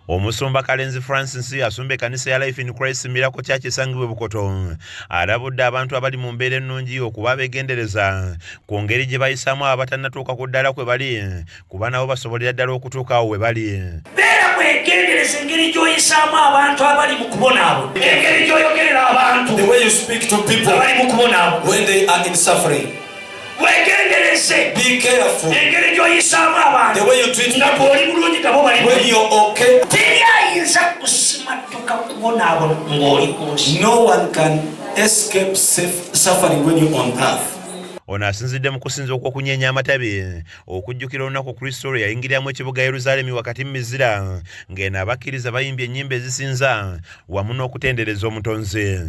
Omusumba Kalenzi Francis asumba ekkanisa ya Life in Christ Miracle Church esangibwa Bukoto alabudde abantu abali mu mbeera ennungi okuba beegendereza ku ngeri gye bayisaamu abatannatuuka ku ddala kwe bali kuba nabo basobolera ddala okutuuka awo we bali. Beera mwegendereze engeri gy'oyisaamu abantu abali mu kubonaabo, engeri gy'oyogerera abantu, the way you speak to people abali mu kubonaabo when they are in suffering. Be careful. The way you treat people when you're okay. No one can escape suffering when you're on earth. Ono asinzidde mu kusinza okw'okunyeenya amatabi okujjukira olunaku Kristo lwe yayingiriramu ekibuga Yerusaalemi wakati mu mizira ng'eno abakkiriza bayimbye ennyimba ezisinza wamu n'okutendereza omutonzi.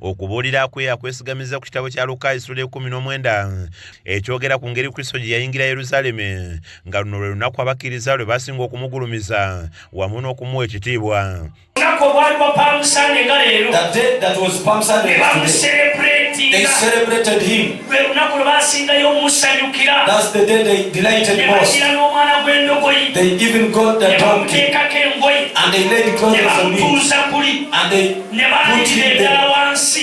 Okubuulira kwe akwesigamiza ku kitabo kya Luka Essula 19 ekyogera ku ngeri Kristo gye yayingira Yerusaalemi nga luno lwe lunaku abakkiriza lwe basinga okumugulumiza wamu n'okumuwa ekitiibwa. That day that was Palm Sunday, they celebrated him. That's the day they delighted most. They even got the donkey and they laid clothes on him and they put him there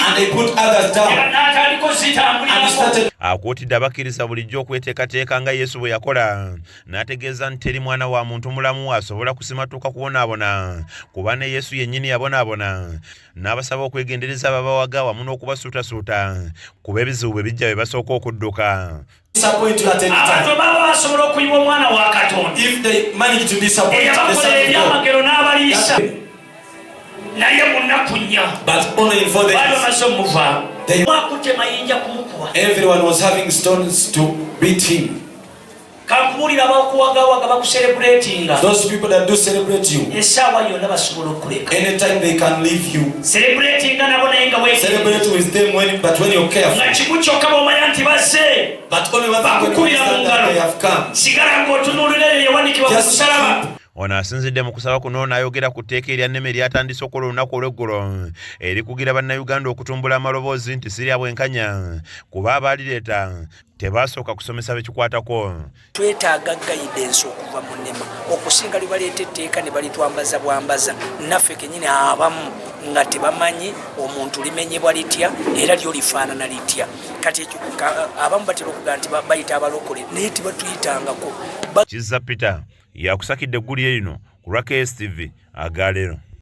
and they put others down and he started. Akuutidde abakkiriza bulijjo okweteekateeka nga Yesu bwe yakola n'ategeeza nti teri mwana wa muntu mulamu asobola kusimatuka kubonaabona kuba ne Yesu yennyini yabonaabona n'abasaba okwegendereza ababawaga wamu n'okubasuutasuuta kuba ebizibu bwe bijja bwe basooka okudduka. If they manage to disappoint the Son of God, but only for everyone was having stones to beat him. Those people that do celebrate you, anytime they can leave you. Celebrate with them but when you're careful. But only one thing that they have come. Just keep. Ono asinzidde mu kusaba kuno n'ayogera ku tteeka erya nneme eryatandise okukola olunaku olw'eggulo erikugira bannayuganda okutumbula amaloboozi nti sirya bwenkanya kuba abaalireeta tebasooka kusomesa bekikwatako. Twetaaga guidance okuva mu nnema okusinga libaleeta etteeka ne balitwambaza bwambaza naffe kennyini abamu nga tebamanyi omuntu limenyebwa litya era lyo lifaanana litya kati ekyo abamu batera okugaa nti bayita abalokole naye tebatuyitangako. Kizza Peter yakusakidde eggulire lino ku lwa KSTV agaleero.